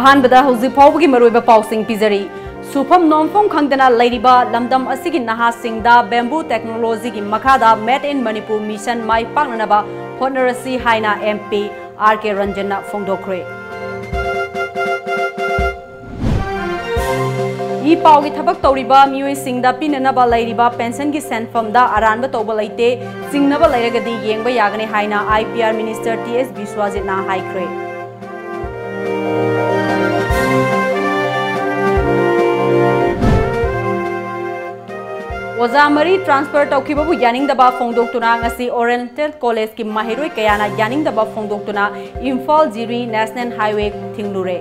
अहानबदा हौजिक फाउबगी मरोइबा पाउसिंग पिजरी सुफम नोमफों खंगदना लैरिबा लमदम असिगी नहासिंगदा बेम्बू टेक्नोलॉजी की मखादा मेड इन मणिपुर मिशन माई पाकनबा होनरसी हाइना एमपी आर.के. रंजन फोंदोखरे ई पाउगी थबक तौरिबा मियोइसिंगदा पिननबा लैरिबा पेंशन की सेंफमदा अरानबा तौबा लैते सिंगनबा लैरगदी येंगबा यागने हाइना आईपीआर मिनिस्टर टीएस विश्वाजितना हाइख्रे ओजा मरी ट्रांसफर तौखिबबु यानिंगदबा फोंदोक्तुना ngasi ओरिएंटल कॉलेज की माहिरोय कयाना यानिंगदबा फोंदोक्तुना इम्फाल जिरी नेशनल हाईवे थिंगलुरे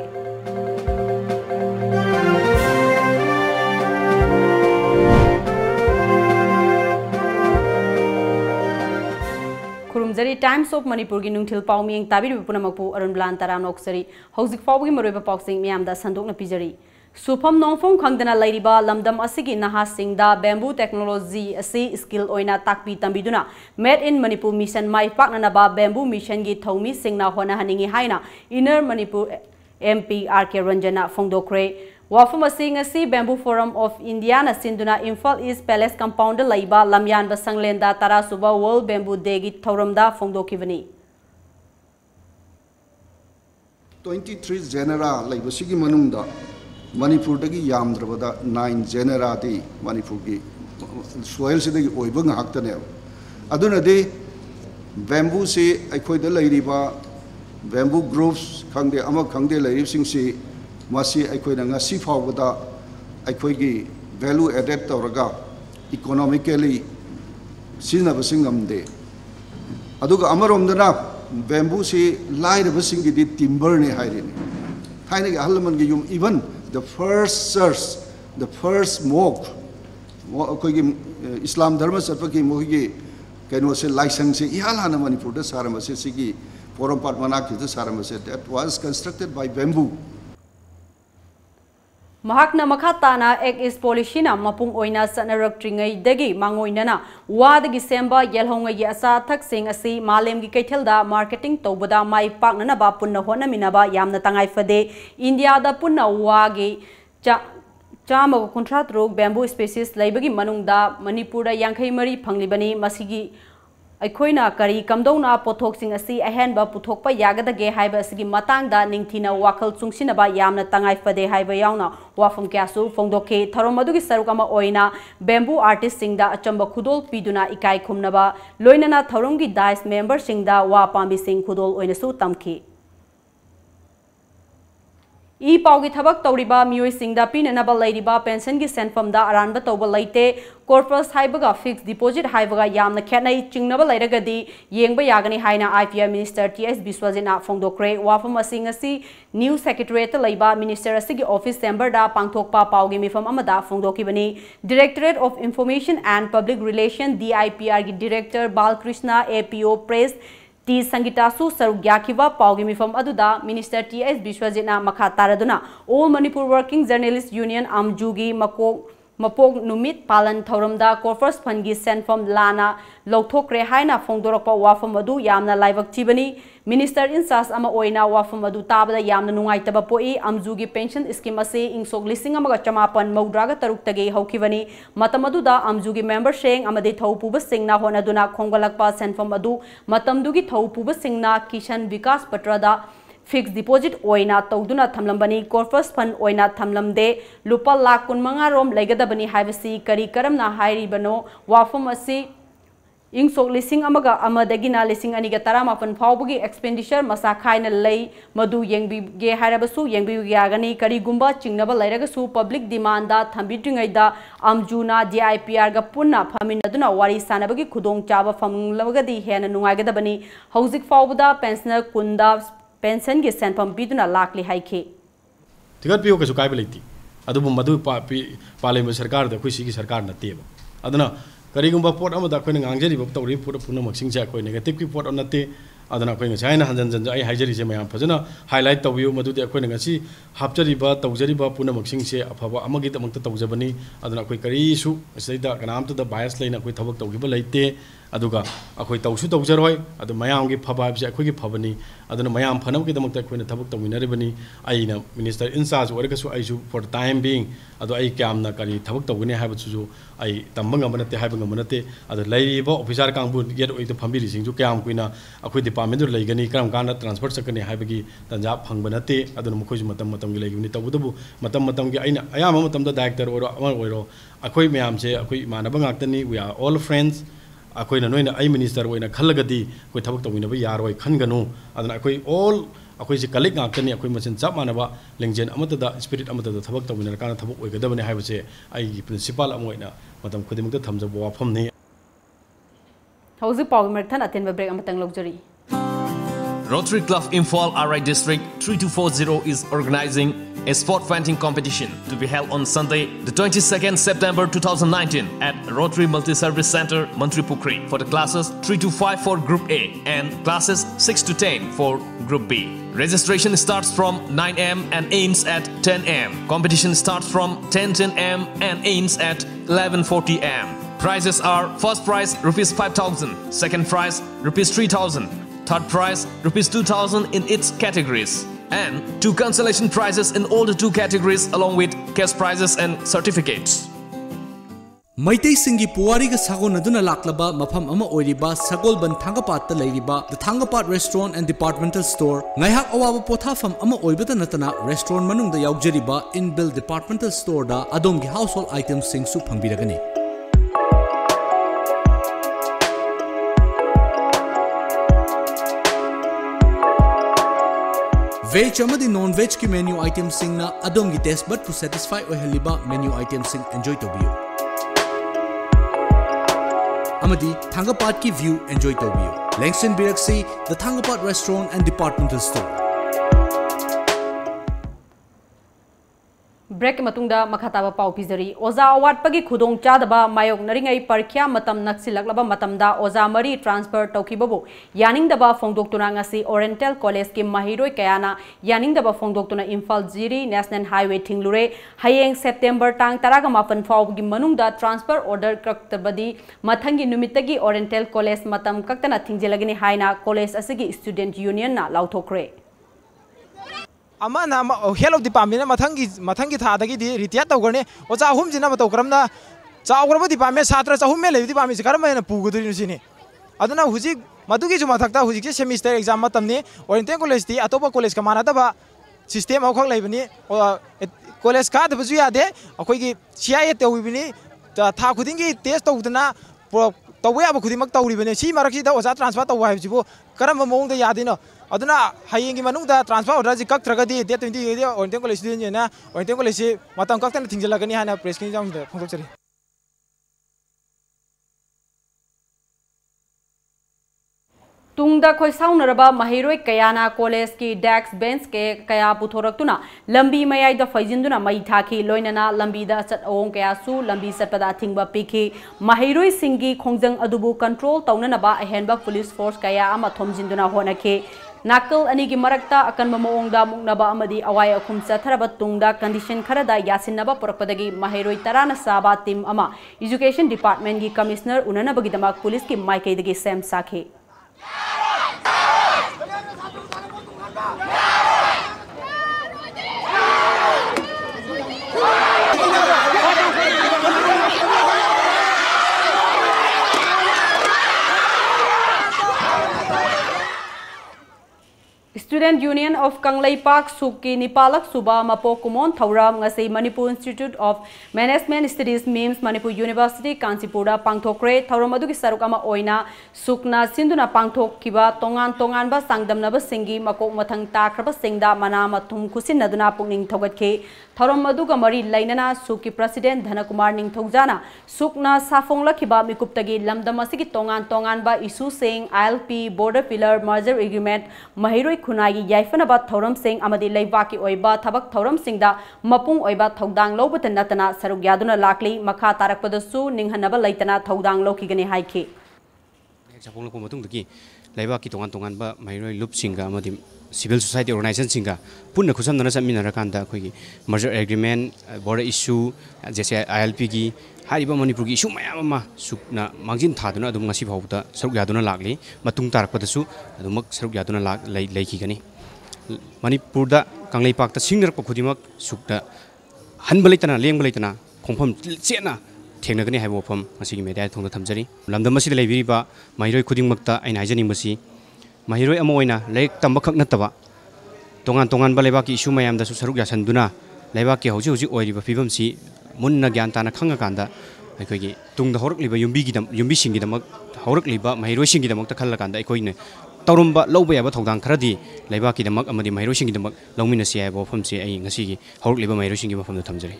खुरुमजरी टाइम्स ऑफ मणिपुर की नुंथिल पाउमिंग ताबिर पुनमकपु अरुणबला तरानोक्सरी हौजिक फाउबगी मरोइबा पाउसिंग मियामदा संदोकना पिजरी सुफम नोंफों खंगदना लैरिबा लमदम असिगी नहासिंगदा बेम्बू टेक्नोलॉजी असि स्किल ओइना ताकपी तंबिदुना मेड इन मणिपुर मिशन माई पाकनबा बेम्बू मिशन की थौमी सिंगना होनाहनिंगी हाइना inner Manipur MP R K. Ranjan फोंदोखरे वाफम असि बेम्बू फोरम ऑफ इंडिया ना सिंदुना इम्फाल ईस्ट पैलेस कंपाउंड लैबा लमयानबा संगलेंदा तरासुबा वर्ल्ड बेम्बू डे की थौरमदा फोंदोखिबनी 23 जेनेरा लैबसिगी मनुंगदा मणिपुर दगी यामद्रबदा 9 जेनेरा दी मणिपुर की soil सिदगी ओइबा ngakhtane adunadi bamboo se aikoida lairiba bamboo groves khangde ama khangde lairib sing si masi aikoida ngasi fawbada aikoigi value added tawraga economically sinaba singamde aduga amaromdana bamboo se lairaba singi di timber ne hairini thaina gi halman gi yum even the first church, the first mosque, कोई इस्लाम धर्म सत्व की मोही canoe से licence से इहाल हाना Manipur the सारम से सिगी forum part मना की सारम से that was constructed by bamboo महाकना मखाताना एक इस पॉलिसीना मपुंग ओइना सनरक्ट्रिंगै दगी मांगोइनना वादगी सेंबा येलहोंगै असा थक्सिंग असि मालेमगी कैथेलदा मार्केटिंग तौबदा माई पाकनबा पुन्ना होनमिनबा यामना तंगाई फदे इंडिया दा पुन्ना वागी चाम कुंट्रा तरुक बेम्बू स्पीसीज लैबगी मनुंगदा मणिपुर दा यांखै मरी फंगलिबनी मसिगी अखोइना करी कमदौना पोथोक्सिंग असि अहेनबा पुथोकपा यागदगे हाइबा असगी मतांगदा निंगथिना वाखल चुंगसिनबा यामना तंगाई फदे हाइबा यावना वाफम क्यासु फोंदोखे थरोम मदुगी सरुकमा ओइना बेम्बू आर्टिस्ट सिंगदा अचंबा खुदोल पीदुना इकाई खुमनबा लोइनना थरोमगी डाइस मेंबर सिंगदा वा पांबी सिंग खुदोल ओइनसु तमखि ई पाउगी थबक तौरिबा मियोइसिंगदा पिननबा लैरिबा पेंशन की सेंफमदा अरानबा तौबा लैते कॉर्पस हाइबगा फिक्स डिपॉजिट हाइबगा यामना खेनै चिंगनबा लैरगदी येंगबा यागनी हाइना आईपीआर मिनिस्टर टीएस विश्वजितना फोंदोखरे वाफम असि न्यू सेक्रेटरीट लैबा मिनिस्टर असि ऑफिस चेंबरदा पांगथोकपा पाउगी मिफम अमदा फोंदोखिबनी directorate of information and public relation DIPR की director Balakrishna APO press T संगीतासु सरुक याखिबा पाउगी मिफम अदुदा मिनिस्टर टीएस विश्वजितना मखा तारदुना all Manipur working journalist union आमजूगी मपोक नुमित पालन थौरमदा कॉर्पस फंड की सेंफम लाना लौथोक्रे हाइना फोंदोरकपा वाफम अदु यामना लाइवक्चिबनी मिनिस्टर इंचार्ज अमा ओइना वाफम अदु ताबदा यामना नुंगाइतबा पोई आमजूगी पेंशन स्कीम असे इंगसोक लिसिंग अमगा चमापन मौद्रागा तरुक तगे हौखिबनी मतम अदुदा आमजूगी मेंबर शेंग अमदे थौपुब सिंगना होनदुना खोंगलकपा सेंफम अदु मतमदुगी थौपुब सिंगना किशन विकास पत्रदा फिक्स डिपॉजिट ओइना तौदुना थमलंबनी कॉर्पस फंड ओइना थमलंदे लुपा लाख 15 रोम लेगदबनी हाइबसी करी करमना हाइरिबनो वाफम असि इंगसोक लिसिंग अमगा अमदगिना लिसिंग अनिगा 18 फाउबगी एक्सपेंडिचर मसा खाइना लई मदु येंबिगे हाइरबसु येंबियागनी करीगुंबा चिंगनबा लैरगसु पब्लिक डिमांडा थंबिट्रिंगैदा आमजूना डीआईपीआर गा पुन्ना फमिनदुना वारी सानबगी खुदोंग चाबा फमलवगदी हेना नुंगाइगदबनी हौजिक फाउबदा पेंशनर कुंदा पेंशन के सेंफम पीदुना लाखली हाइखे तिगत पियो कसु काइबे लेति अदुबु मदु पालेम सरकार द खुसी की सरकार नतेब अदना करीगुंबा पोट अमदा खोइन गांगजरिब तौरि पुर पुन मक्सिंग चा खोइ नेगेटिव की पोट नते अदना खोइ ngsaina hanjan jan ai haijari se mayam phajana highlight tawbiu मदु दे खोइन ngasi hapjariba तौजरिबा पुन मक्सिंग से अफबा अमगी दमक तौजबनी अदना खोइ करीसु सैदा कनाम तो द बायस लेना खोइ थबक तौगिबा लेते aduga akoi tawsu tawjaroi adu mayam gi phaba habse akoi gi phabani aduna mayam phanam gi damakta akoi na thabak tawminare bani aina minister in charge orga su aisu for the time being adu ai kamna kari thabak tawgani haiba su ai tambang amanate haiba ngamanate adu laiba officer kangbu yet oi to phambiri singju kam kuina akoi department dur laigani karam kana transfer sakani haiba gi tanja phangbanate aduna mukoi su matam matam gi laiguni tawbudabu matam gi aina ayama matam da director oro amar oiro akoi mayam se akoi manaba ngaktani we are all friends akoi na noina ai minister oina khalagadi koi thabak tawinaba yaroi khanganu aduna akoi all akoi se colleague ngaktani akoi machin chap manaba lengjen amata da spirit amata da thabak tawinara kana thabak oigadabani haibase ai principal amoina matam khudimukta thamjaba wafam ni hauzi paw merthan atenba break amatang logjari Rotary Club Imphal RI District 3240 is organizing a sport fencing competition to be held on Sunday, the 22nd September 2019 at Rotary Multi-Service Center, Manipuri for the classes 3 to 5 for Group A and classes 6 to 10 for Group B. Registration starts from 9 am and ends at 10 am. Competition starts from 10:10 am and ends at 11:40 am. Prizes are first prize ₹5,000, second prize ₹3,000, third prize ₹2,000 in its categories, and 2 consolation prizes in all the 2 categories along with cash prizes and certificates. Maitai Singi Puariga Sagonaduna Laklaba, Mapam Ama Oiriba, Sagolban Tangapat the Ladyba, the Tangapat Restaurant and Departmental Store, Naiha Awa Potafam Ama Oibata Natana, Restaurant Manung the Yaujariba, in-built Departmental Store da, Adomgi household items sing Supambiragani. Veg amadi non-veg ki menu items sing na adom gi taste bud to satisfy ohaliba menu items sing enjoy to biyo. Amadi Tangapat ki view enjoy to biyo. Langston Biraksi, the Tangapat Restaurant and Departmental Store. Break matungda makhataba pau pizari oza award pagi khudong chadaba mayok naringai parkhya matam naksilaklaba matamda oza mari transfer taukibabu yaningdaba phongdoktuna ngasi Oriental College ki mahiroi kayana yaningdaba phongdoktuna Imphal Jiri National Highway thinglure hayeng September tang 18 fawgi manungda transfer order kaktabadi mathangi numitagi Oriental College matam kaktana thingjelagini haina college asigi student union na lauthokre Amana Hello Department Matangi Tadagi Ritiata Gone, Oza Humzina Matokramna, Zagrava Department, Satra, Humele Department, Karama and Pugu. I don't know who's it, Matuki Mataka, who's a semester exam matamne, or in College, Atopa College Kamanataba, System of College, or College card, the Bazia de, a quick Chia Tawibini, the Takudingi, test of the na, the way of Kudimakta, she Maraki was a transfer of wives, Karama Mong the Yadino. Aduna hayeng gi manung da transfer order ji kak tragadi de 20 or College student na or College matam kak tan thingjalagani hana press kin jang da phongchari Tungda khoi saunaraba mahiroi kayana college ki desk bench ke kaya puthoraktuna lambi mayai da faijinduna mai thaki loinana lambi da chat ong kaya su lambi satpada thingba pikhi mahiroi singi khongjang adubu control taunanaba ahenba police force kaya ama thomjinduna honake Nakal anigi marakta akan mamuongda mungnaba amadi awai akum satharaba tungda condition kharada yasinaba porakpadagi mahiroi tarana saba team ama education department gi commissioner unana bagidama police ki maikei dagi sem sakhe Student Union of Kanglai Park Suki Nipalak Suba Mapo Kumon Thauram ngasi Manipur Institute of Management Studies MIMS Manipur University Kansipura Pangthokre Thauram adugi sarukama oina sukna sinduna pangthok kiba tongan ba sangdamnaba singi makok mathang takraba singda mana mathum khusin naduna pungning thogatke Thauram aduga mari lainana Suki President Dhanakumar Ningthogjana sukna safongla kiba mikuptagi lamdam asigi tongan ba issue saying ILP border pillar merger agreement mahiroi khunai yaifanaba thoram sing amadi leibaki oiba thabak thoram singda mapung oiba thodang lobata natana saruk yaduna lakli makha tarakpadasu ninghanaba laitana thodang lokigani haike japong lopo matung dagi leibaki tongan ba mahiroi loop singa amadi civil society organization singa punna khusam nana samina rakanda khoi merger agreement border issue jese ILP gi हारिबा Manipur की issue मयाम अमा सुकना मांगजिन थादुना अदुम ngasi फाउदा सरुक यादुना लागली मतुंग तारकपदसु अदुमक सरुक यादुना लाग लैखिगनी मणिपुर दा कांगलै पाक ता सिंगरप खुदिमक सुकता हनब लेतना लेंग लेतना खोंफम चेना थेंगनगनी हाइबो फम ngasi की मेडिया थोंदा थमजरी लमदम मसी लेबिरिबा माहिरोय खुदिमकता आइन हाइजनिंगबसी माहिरोय अमा ओइना लेक तंबखक नतबा तोंगान तोंगान बलेबा की इशू मयाम दसु सरुक यासनदुना लेबा की हौजी हौजी ओइरिबा फिबमसी मुन्ना ज्ञान ताना खंगकांदा अखोगी तुंगदा हौरकलिबा युम्बीसिंगीदमक हौरकलिबा माहिरोयसिंगीदमक खल्लकांदा अखोइने तौरम्बा लौबा याबा थौदांग खरदी लेबाकीदमक अमदि माहिरोयसिंगीदमक लौमिनसी याबा वफमसे अई ngasiगी हौरकलिबा माहिरोयसिंगी वफमदा थमजरी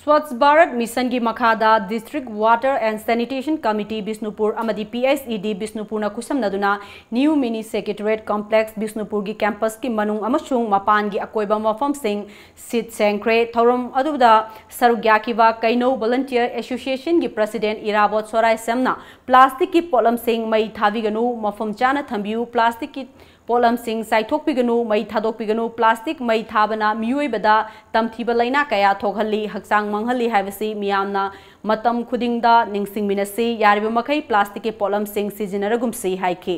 स्वच्छ भारत मिशन की मखादा district water and sanitation committee Bishnupur अमदी PSED बिष्णुपुर न खुसमनदुना new mini secretariat complex Bishnupur की कैंपस की मनुंग अमसुंग मपान की अकोइबा मफम सिंह सिट सेंक्रे थौरम अदुदा सरुग्याकिवा कैनो वॉलंटियर एसोसिएशन की प्रेसिडेंट इराबोत सोराय सेमना प्लास्टिक की पोलम सिंह मई थाविगनु मफम चाना थंबियु प्लास्टिक की पोलम सिंह साइथोकपिगनु मई थादोकपिगनु प्लास्टिक मई थाबना मियोइबदा तमथिबा लैना कया थोगहल्ली हक्सांग मंगहल्ली हाइबसी मियामना मतम खुदिंगदा निंगसिंग मिनसी यारिबा मखै प्लास्टिक के पोलम सिंह सिजिनरगुमसी हाइके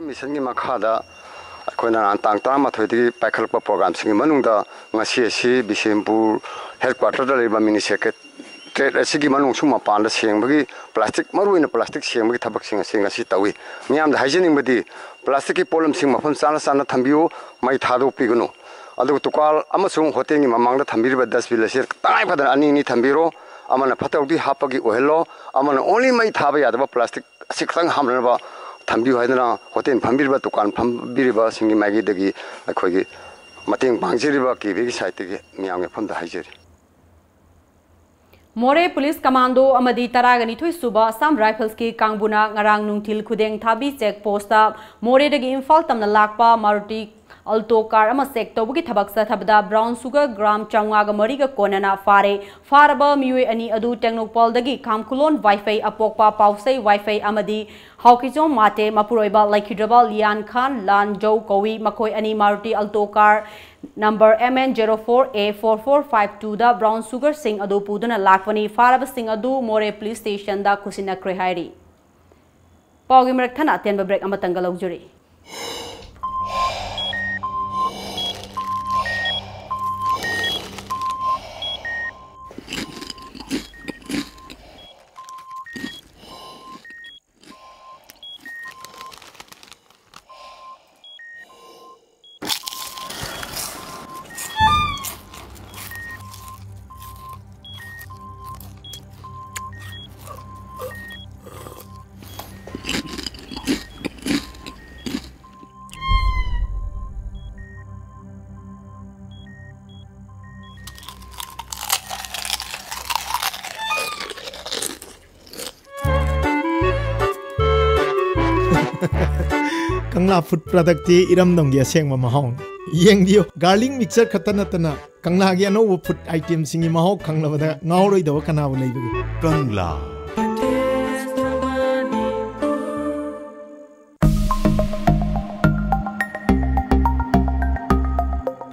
मिशन की मखादा अखोना तांग तरामा थोइदि पाइखलप प्रोग्राम सिंग मनुंगदा ngasi asi बिशेमपुर हेडक्वार्टर दा लेबा मिनी सेक्रेटरीट असिगी मनुंग सुमा पान सेंबगी प्लास्टिक मरुइना प्लास्टिक सेंबगी थबक सिंग सिंग असि तवी मियाम दा हाइजेनिंग प्लास्टिक की पोलम सिंग मफम चाना चाना थंबियो मई थादो पिगनो अदु तुकाल अमसुंग होटेल की ममांगदा थंबिरिबा डस्टबिन असे ताई फदन अनि नि थंबिरो अमना फतौदी हापगी ओहेलो अमना ओनली मई थाबा यादबा प्लास्टिक असि खतंग हामनबा थंबियो हाइदना होटेल फंबिरिबा दुकान फंबिरिबा सिंगी मागी दगी अखोगी मतेंग पांगजिरिबा की बेगी साइटगी मियाम फमदा हाइजेरी मोरे पुलिस कमांडो अमदी तरागनिथोई सुबा असम राइफल्स की कांगबुना ngarang nungthil khudeng thabi check post मोरे दगी इम्फाल तमना लाकपा मारुति अल्टो कार अमा चेक तौबगी थबक सथबदा ब्राउन सुगर ग्राम चांगाग मरीगा कोनना फारे फारबा मियोय अनि अदु टेक्नोपॉल दगी खामकुलोन वाईफाई अपोकपा पाउसै वाईफाई अमदी हाउकिजो माते मपुरोइबा लाइखिद्रबा लियान खान लानजौ कौई मखोय अनि Maruti Alto car number MN04A4452 दा ब्राउन सुगर सिंह अदु पुदुना लाकवनी फारबा सिंह अदु मोरे पुलिस स्टेशन दा खुसिनक्रे हाइरी पाउगी मरक थना तेनबा ब्रेक अमतंग लौजुरी कंगला फूड प्रोडक्ट इरम दंगी असेंग महौ येंग दियो गार्लिक मिक्सर खतन नतना कंगला गी अनोब फूड आइटम सिंगी महौ खंगलबदा ngauroi दव कनाबु लेबगे कंगला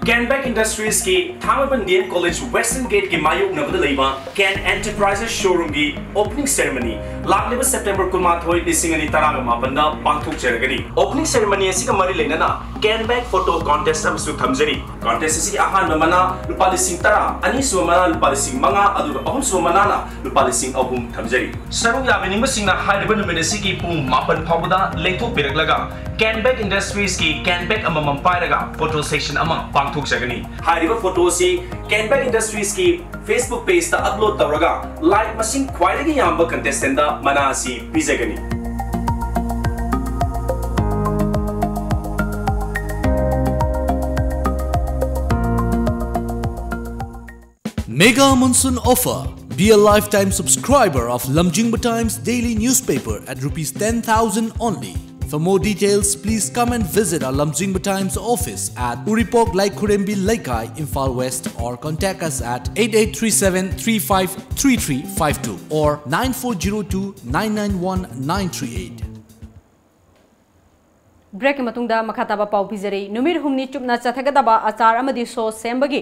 Canback Industries की थामबन DM College Western Gate की मायुक नबद लेबा Can Enterprises Showroom की opening ceremony लाखलेबा September कुलमाथोय लिसिंगनी तरागा मापनदा पांगथोक जरगनी opening ceremony Asika मरी लेनना Canback photo contest अमसु थमजरी contest असिकी Ahaan मना लुपा लिसिंग तरा अनि सुमना लुपा लिसिंग मंगा अदु अहुम सुमना ना लुपा लिसिंग अहुम थमजरी सरुग याबनिंग सिंगना हाइदबन मेनेसिकी पुंग मापन फावदा लेथोक पिरगलगा Canback Industries की Canback अममम पायरगा फोटो सेक्शन अमा पांगथोक जगनी हाइरिबा फोटो सी Canback Industries की Facebook पेज ता अपलोड तौरगा लाइक मसिंग ख्वाइदगी याम्बा कंटेस्टेंट दा मनासी पिजगनी Mega Monsoon Offer. Be a lifetime subscriber of lamjingbatomtv daily newspaper at ₹10,000 only. For more details, please come and visit our lamjingbatomtv office at Uripok Laikurembi Laikai, Imphal West, or contact us at 8837353352 or 9402991938. Break मतुंगदा मखाताबा पाउ पिजरी नुमिर हुमनी चुपना चथगदबा आचार अमदी सो सेंबगी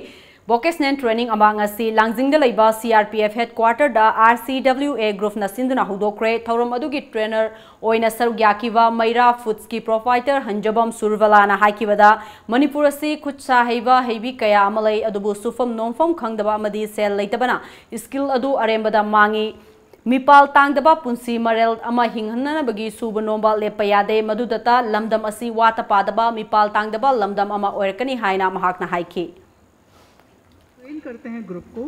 vocational training among asi langjing da leiba CRPF headquarter da RCWA group na sinduna hudokre thorom adugi trainer oina sarugyakiwa Maira Foods ki provider Hanjabam Survala na haikibada Manipur asi khutsa heiba heibi kaya amalai adubu sufam nomfam khangdaba amadi sel leitabana skill adu arembada mangi Mipal tangdaba punsi marel ama hinghanna bagi suba nomba lepayade madudata lamdam asi wata padaba mipal tangdaba lamdam ama oirkani haina mahakna haiki train करते हैं group को,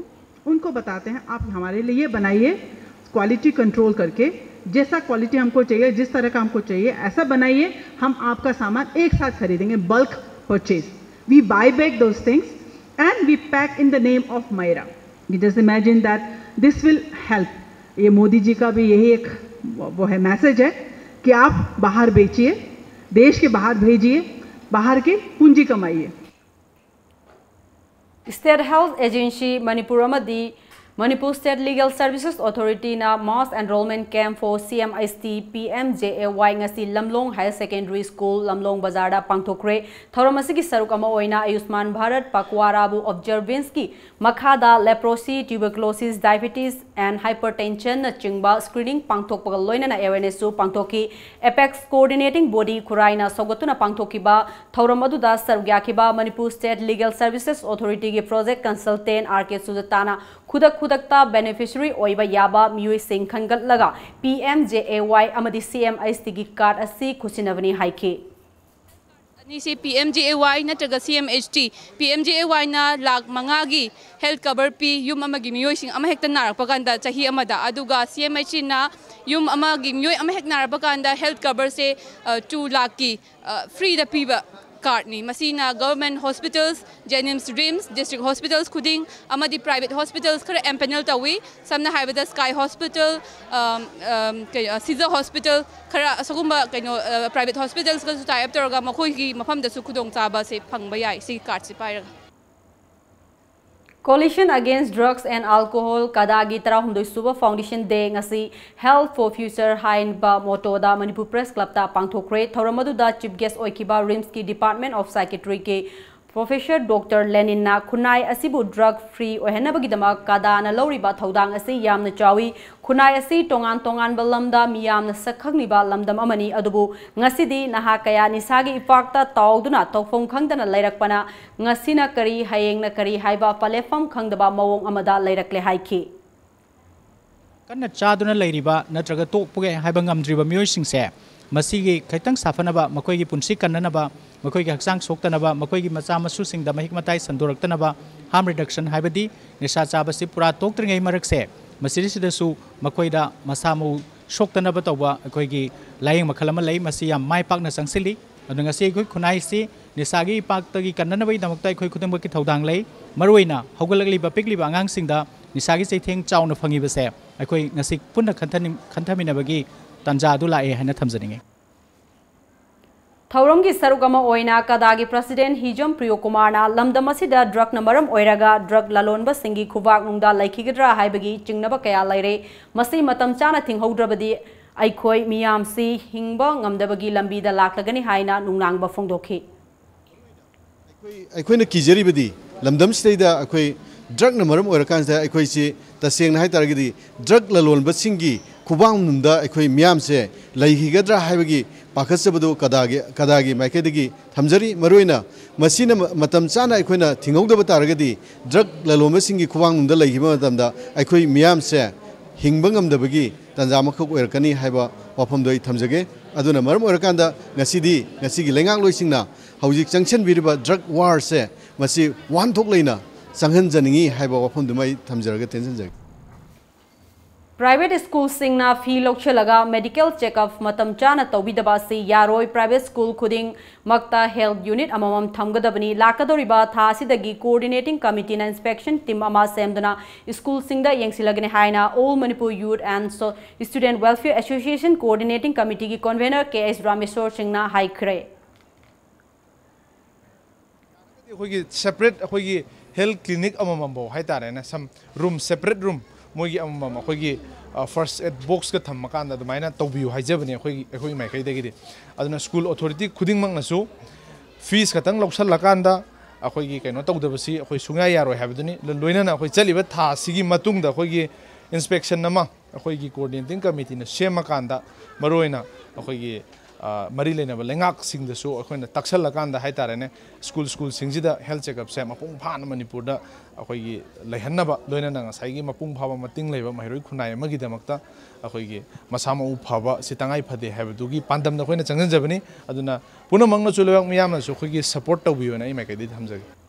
उनको बताते हैं आप हमारे लिए बनाइए क्वालिटी कंट्रोल करके, जैसा क्वालिटी हमको चाहिए, जिस तरह का हमको चाहिए ऐसा बनाइए, हम आपका सामान एक साथ खरीदेंगे, bulk purchase. We buy back those things and we pack in the name of Myra. You just imagine that this will help. ये मोदी जी का भी यही एक वो है मैसेज है कि आप बाहर बेचिए, देश के बाहर भेजिए, बाहर की पूंजी कमाइए. State Health Agency Manipur amadi Manipur State Legal Services Authority na mass enrollment camp for CMIST PMJAY ngasi Lamlong Higher Secondary School Lamlong Bazar da pangthokre. Thorom asigi saruk ama oina Ayushman Bharat Pakwarabu Observance ki makhada leprosy, tuberculosis, diabetes and hypertension na chingba screening pangthokpaga loina na awareness su pangthoki. Apex coordinating body kuraina sogotuna pangthokiba thorom adu da sarugyakiba Manipur State Legal Services Authority ki project consultant RK Sujatana खुदक beneficiary ओइबा याबा मियोय सिंह खंगतलगा PMJAY amadi CMIST gi card asi khusinabani haike. Nisi PMJAY natraga CMHT PMJAY na lakh mangagi health cover pi yum amagi miyoy sing ama hekta narakpa kanda chahi amada aduga CMHT na yum amagi miyoy ama hek narakpa kanda health cover se 2 lakh ki free da piba card ni masina government hospitals Jenims Dreams district hospitals khuding amadi private hospitals khara empanel tawi samna haibada Sky Hospital Caesar Hospital khara asagumba kaino private hospitals ka tie up toroga makhoi gi mafam da su khudong chaba se phangba yai si card si pairaga. Coalition Against Drugs and Alcohol Kadagi Tarahumdoi Suba Foundation Day ngasi Health for Future hain ba motto da Manipur Press Club ta pangthokre thoramadu da chief guest oikiba RIMS ki Department of Psychiatry ke Professor Dr. Lenin na khunai asibu drug free ohenabagi dama kada na loriba thodang asi yamna chawi khunai asi tongan balamda miyamna sakhagni ba lamdam amani adubu ngasidi naha kaya nisagi ipakta tawduna tawfom khangdana lairakpana ngasina kari hayengna kari haiba palefam khangdaba mawong amada lairakle haiki. Kanna chaduna lairiba natraga tokpuge haiba ngamdriba miyosingse masigi khaitang safanaba makoigi punsi kannanaba makoigi haksang soktanaba makoigi macha masusingda mahik matai sandoraktanaba harm reduction haibadi nisa chabasi pura toktringai marakse masirisidasu makoida masamu soktanaba tawba akoigi laying makhalama lei masi yam mai pakna sangsili adunga se koi khunai si nisagi paktagi kannanabai damaktai khoi khudang ki thodang lei maroina hogalagli ba pikli ba angang singda nisagi seitheng chauna phangi base akoi ngasi punna khantaminabagi tanja adu lae haina thamjaninge. Thauramgi sarugama oina kadagi President Hijom Priyokumar na lamdam asida drug namaram oiraga drug lalonba singi khubak nungda laikhigidra haibagi chingnaba kaya laire masi matam chana thinghaudrabadi aikhoi miyam si hingba ngamdabagi lambi da laklagani haina nungnangba phongdokhi. Aikhoina kijaribadi lamdam sida akhoi drug namaram oirakansa aikhoi si taseng hai taragidi drug lalonba singi khubang nunda aikhoi miyam se laikhigidra haibagi पाखसबदो कदागी माइकेदगी थमजरी मरोइना मसीना मतम चाना अखोइना थिंगौदब तारगदी drug ललोमसिंगी खुवांगनुंदा लैहिबा मतमदा अखोइ मियाम से हिंगबा ngamdabagi tanjamखौ ओरकनी हाइबा वाफमदoi थमजगे अदुना मरम ओरकांदा ngasiगी लेंगांग लोइसिंगना हौजिक junction बिरिबा drug वार से मसी वान थोक लेना संहनजनिंगी हाइबा वाफमदुमै थमजरगे tension जगे. Private school singna fee lokchalaga medical checkup matam chana tawbidaba si yaroi private school khuding makta health unit amamam thamgadabani lakadoriba tha sidagi coordinating committee na inspection team ama semdana school singda yengsilagane haina all Manipur youth and so student welfare association coordinating committee ki convener KS Rameshwar Singna haikre khogi separate khogi health clinic amamam bo haitare na some room separate room मोगी अमम अखोगी first aid box का थम्मकान अदुमाइना तौबियु हाइजबने अखोगी माइकैदगी अदुना school authority खुदिंगमंगनसु fees खतंग लौसलकांदा अखोई कहीं तौदबसी अखोई सुंगा यारोय हाबदुनी लोइनना अखोई चलिबा था सिगी मतुंगदा अखोई inspection नमा अखोई कोऑर्डिनेटिंग कमिटी न सेमकांदा मरोइना अखोई मरी लेनब लेंगाक सिंगदसु अखोइना तक्सलकांदा हाइतारेने स्कूल सिंगजिदा हेल्थ चेकअप से मपुंग फान मणिपुरदा अखोई लेहन्नबा लोइनना ngसाइगी मपुंग फाबा मतिंग लेबा महिरोइ खुनाय मगिदमक्ता अखोई मसामउ फाबा सितंगाई फदे हाबदुगी पांदमना अखोइना चंगजबनी अदुना पुनमंगना चुलवाक मियामनासु अखोई सपोर्ट तौबियोना इ माइकैदि थमजगे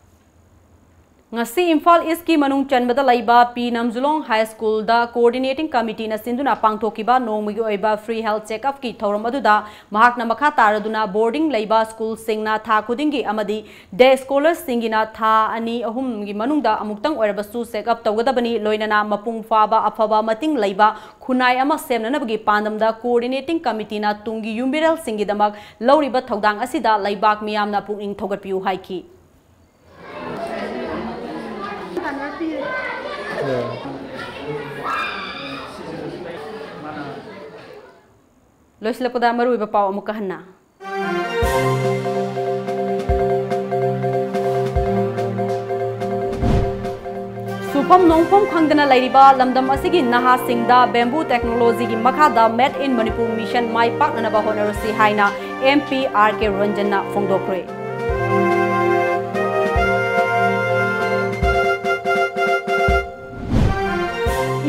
ngasi Imphal East ki manung chanbada laiba P Namjulong High School da coordinating committee na sinduna pangthokiba nongmigi oiba free health check up ki thoram aduda mahakna makha taraduna boarding laiba school singna tha khudingi amadi day scholars singina tha ani ahum gi manungda amuktang oirabasu check up tawgadabani loinana mapung faba afaba mating laiba khunai ama semnanabagi pandamda coordinating committee na tungi yumbiral singi damak lauriba thodang asida laibak miyamna punging thogatpiu haiki Loislapda marui ba pau amuka hanna Supam nongpom khangdana lairiba lamdam asigi naha singda bamboo technology gi makhada made in Manipur mission mai pakna ba honorasi haina MP RK Ranjana phongdokre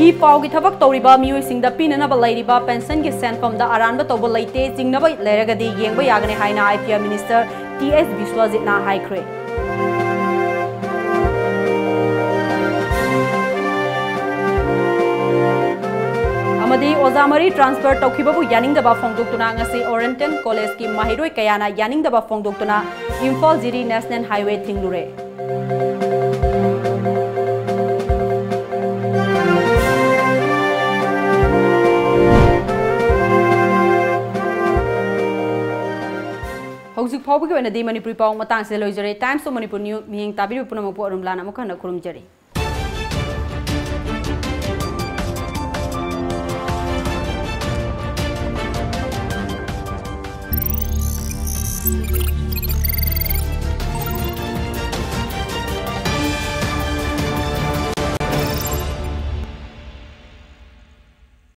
E paugi thabak tawriba mioi singda pinanaba lairiba pension gi senfam da aranba tawba laite jingnaba lairagadi yengba yagane haina IPR minister TS Biswajit na haikre amadi ozamari transfer tawkhibabu yaningdaba phongdoktuna ngasi Oriental College ki mahiroi kayana yaningdaba phongdoktuna Imphal Jiri National Highway thinglure Hojik phawbi ko na di Manipuri pawng matang se loijare Times of Manipur News mihing tabiru punamang po arumlana mo kana kurumjari